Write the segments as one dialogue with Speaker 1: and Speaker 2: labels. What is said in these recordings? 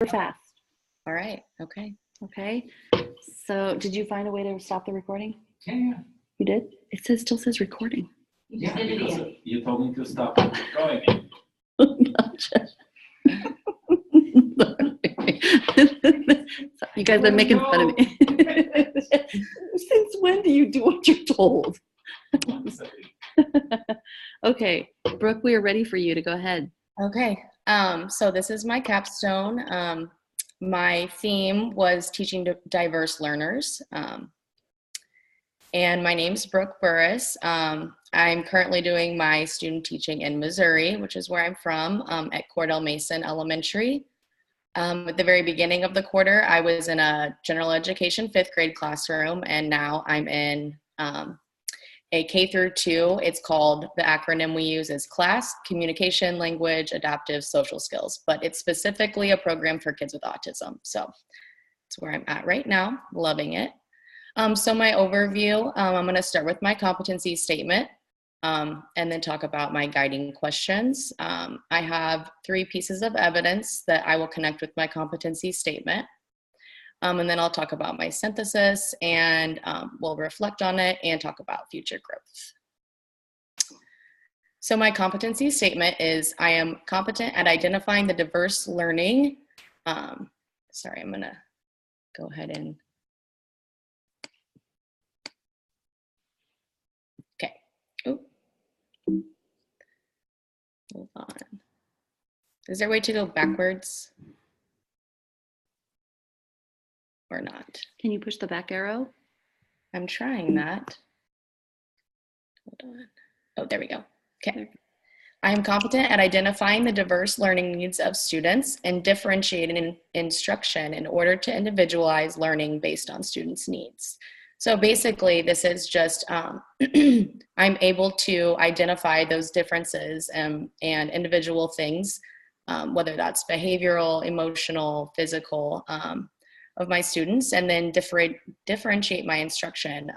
Speaker 1: fast.
Speaker 2: All right. Okay.
Speaker 1: Okay. So did you find a way to stop the recording?
Speaker 3: Yeah.
Speaker 1: You did? It still says recording.
Speaker 3: Yeah, because you told me to stop going.
Speaker 1: Gotcha. You guys are making fun of me. Since when do you do what you're told? Okay, Brooke, we are ready for you to go ahead.
Speaker 2: Okay. So this is my capstone. My theme was teaching diverse learners. And my name's Brooke Burris. I'm currently doing my student teaching in Missouri, which is where I'm from, at Cordell Mason Elementary. At the very beginning of the quarter, I was in a general education 5th grade classroom, and now I'm in a K through 2. It's called, the acronym we use is CLASS, Communication, Language, Adaptive, Social Skills, but it's specifically a program for kids with autism. So that's where I'm at right now, loving it. So my overview, I'm going to start with my competency statement and then talk about my guiding questions. I have 3 pieces of evidence that I will connect with my competency statement. And then I'll talk about my synthesis, and we'll reflect on it and talk about future growth. So my competency statement is, I am competent at identifying the diverse learning. Sorry, I'm going to go ahead and hold on. Is there a way to go backwards or not?
Speaker 1: Can you push the back arrow?
Speaker 2: I'm trying that. Hold on. Oh, there we go. Okay. I am competent at identifying the diverse learning needs of students and differentiating instruction in order to individualize learning based on students' needs. So basically, this is just, I'm able to identify those differences and individual things, whether that's behavioral, emotional, physical, of my students, and then differentiate my instruction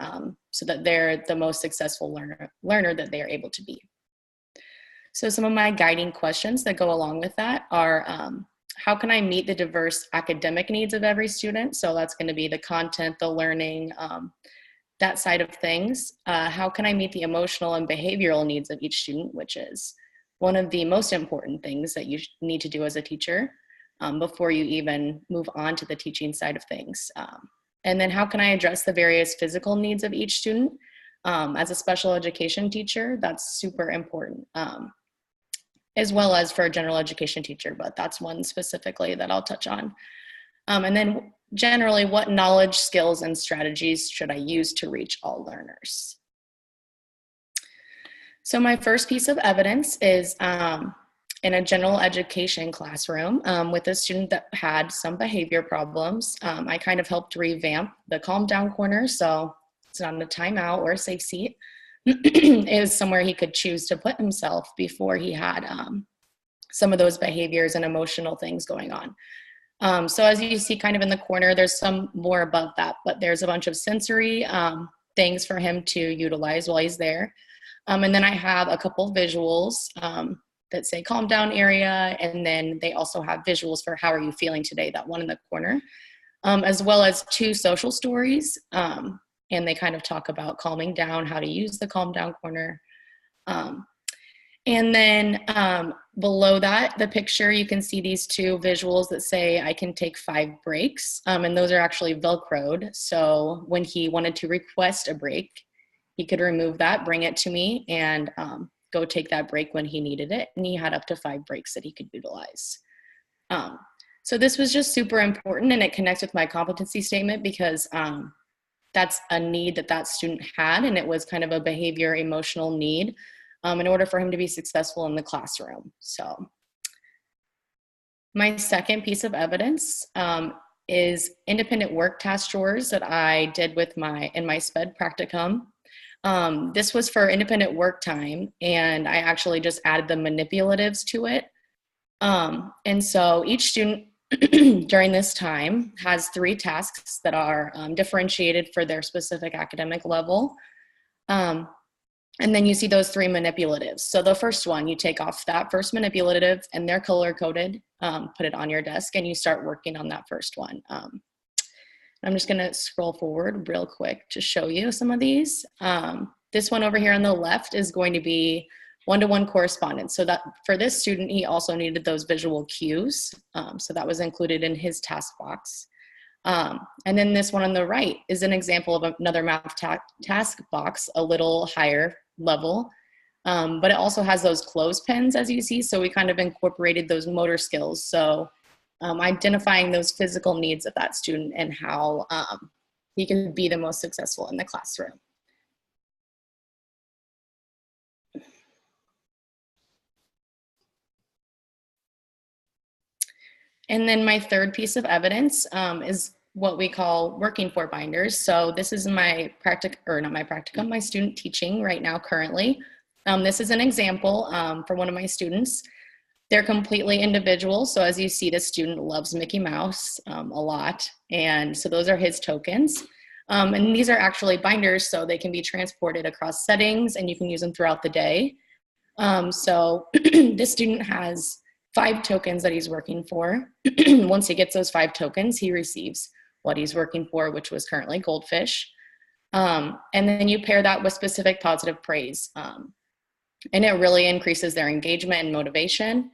Speaker 2: so that they're the most successful learner that they are able to be. So some of my guiding questions that go along with that are, how can I meet the diverse academic needs of every student? So that's going to be the content, the learning, that side of things. How can I meet the emotional and behavioral needs of each student, which is one of the most important things that you need to do as a teacher before you even move on to the teaching side of things. And then how can I address the various physical needs of each student? As a special education teacher, that's super important. As well as for a general education teacher, but that's one specifically that I'll touch on. And then generally, what knowledge, skills, and strategies should I use to reach all learners? So my first piece of evidence is in a general education classroom with a student that had some behavior problems. I kind of helped revamp the calm down corner, so it's not a timeout or a safe seat. It was somewhere he could choose to put himself before he had some of those behaviors and emotional things going on. So as you see kind of in the corner, there's some more above that, but there's a bunch of sensory things for him to utilize while he's there. And then I have a couple visuals that say calm down area, and then they also have visuals for how are you feeling today, that one in the corner, as well as 2 social stories. And they kind of talk about calming down, how to use the calm down corner. And then below that, the picture, you can see these 2 visuals that say I can take 5 breaks. And those are actually Velcroed. So when he wanted to request a break, he could remove that, bring it to me, and go take that break when he needed it. And he had up to 5 breaks that he could utilize. So this was just super important, and it connects with my competency statement because that's a need that student had, and it was kind of a behavior, emotional need in order for him to be successful in the classroom. So my second piece of evidence is independent work task drawers that I did with in my SPED practicum. This was for independent work time, and I actually just added the manipulatives to it. And so each student during this time has 3 tasks that are differentiated for their specific academic level. And then you see those 3 manipulatives. So the first one, you take off that first manipulative and they're color coded, put it on your desk and you start working on that first one. I'm just gonna scroll forward real quick to show you some of these. This one over here on the left is going to be one-to-one correspondence. So that for this student, he also needed those visual cues. So that was included in his task box. And then this one on the right is an example of another math task box, a little higher level, but it also has those clothespins as you see. So we kind of incorporated those motor skills. So identifying those physical needs of that student and how he can be the most successful in the classroom. And then my third piece of evidence is what we call working for binders. So this is my my student teaching right now currently. This is an example for one of my students. They're completely individual. So as you see, the student loves Mickey Mouse a lot. And so those are his tokens. And these are actually binders, so they can be transported across settings and you can use them throughout the day. So this student has 5 tokens that he's working for. Once he gets those 5 tokens, he receives what he's working for, which was currently goldfish. And then you pair that with specific positive praise. And it really increases their engagement and motivation.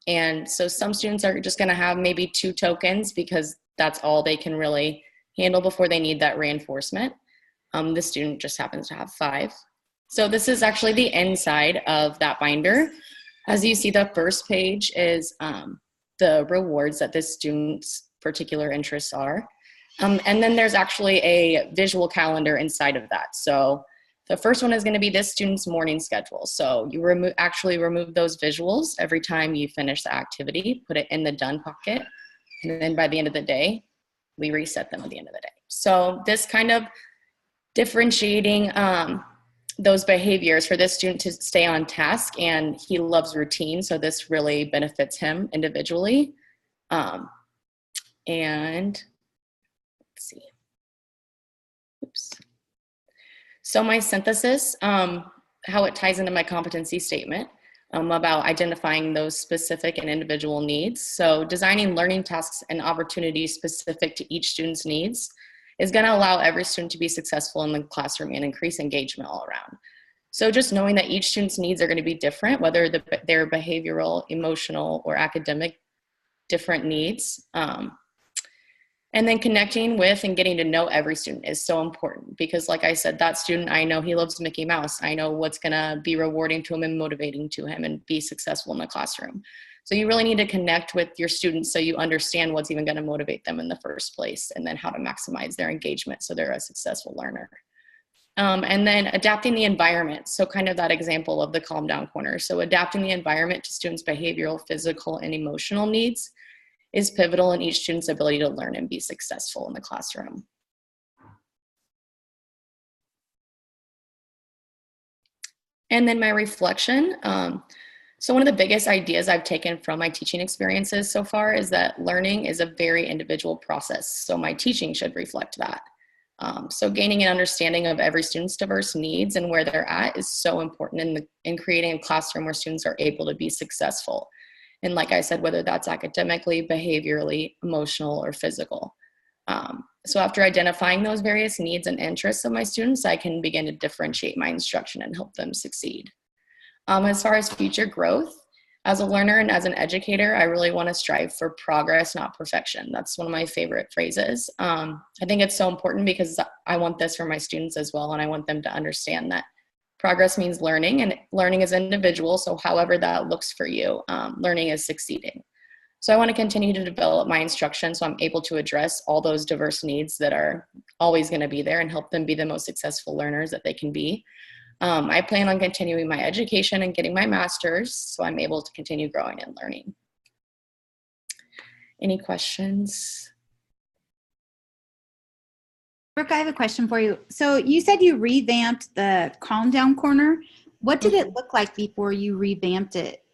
Speaker 2: And so some students are just gonna have maybe 2 tokens because that's all they can really handle before they need that reinforcement. The student just happens to have 5. So this is actually the inside of that binder. As you see, the first page is the rewards that this student's particular interests are. And then there's actually a visual calendar inside of that. So the first one is going to be this student's morning schedule. So you actually remove those visuals every time you finish the activity, put it in the done pocket, and then by the end of the day, we reset them at the end of the day. So this kind of differentiating those behaviors for this student to stay on task, and he loves routine, so this really benefits him individually. And let's see. Oops. So my synthesis, how it ties into my competency statement about identifying those specific and individual needs. So designing learning tasks and opportunities specific to each student's needs is going to allow every student to be successful in the classroom and increase engagement all around. So just knowing that each student's needs are going to be different, whether they're behavioral, emotional, or academic different needs. And then connecting with and getting to know every student is so important because like I said, that student, I know he loves Mickey Mouse. I know what's gonna be rewarding to him and motivating to him and be successful in the classroom. So you really need to connect with your students so you understand what's even gonna motivate them in the first place and then how to maximize their engagement so they're a successful learner. And then adapting the environment. So kind of that example of the calm down corner. So adapting the environment to students' behavioral, physical, and emotional needs is pivotal in each student's ability to learn and be successful in the classroom. And then my reflection. So one of the biggest ideas I've taken from my teaching experiences so far is that learning is a very individual process. So my teaching should reflect that. So gaining an understanding of every student's diverse needs and where they're at is so important in creating a classroom where students are able to be successful. And like I said, whether that's academically, behaviorally, emotional, or physical. So after identifying those various needs and interests of my students, I can begin to differentiate my instruction and help them succeed. As far as future growth, as a learner and as an educator, I really want to strive for progress, not perfection. That's one of my favorite phrases. I think it's so important because I want this for my students as well, and I want them to understand that progress means learning, and learning is individual, so however that looks for you, learning is succeeding. So I want to continue to develop my instruction so I'm able to address all those diverse needs that are always going to be there and help them be the most successful learners that they can be. I plan on continuing my education and getting my master's so I'm able to continue growing and learning. Any questions?
Speaker 4: Brooke, I have a question for you. So you said you revamped the calm down corner. What did it look like before you revamped it?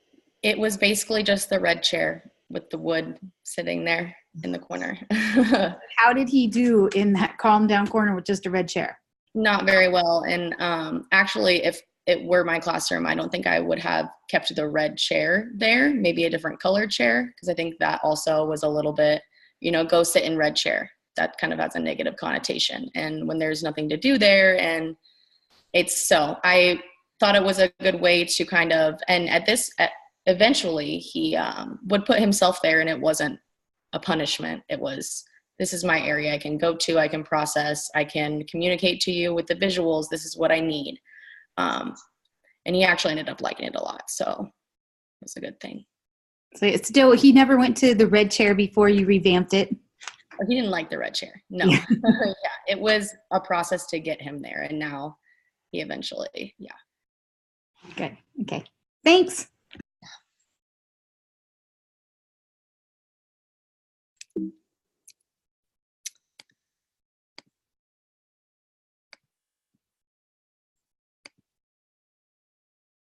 Speaker 2: It was basically just the red chair with the wood sitting there in the corner.
Speaker 4: How did he do in that calm down corner with just a red chair?
Speaker 2: not very well. And actually, if it were my classroom, I don't think I would have kept the red chair there, maybe a different colored chair, because I think that also was a little bit, go sit in red chair. That kind of has a negative connotation. And when there's nothing to do there, and I thought it was a good way to kind of, and eventually he would put himself there, and it wasn't a punishment. It was, this is my area I can go to, I can process, I can communicate to you with the visuals, this is what I need. And he actually ended up liking it a lot. So it was a good thing.
Speaker 4: So it's still, he never went to the red chair before you revamped it?
Speaker 2: He didn't like the red chair. No.
Speaker 4: Yeah.
Speaker 2: Yeah, it was a process to get him there. And now he eventually, yeah.
Speaker 4: Good. Okay. Thanks.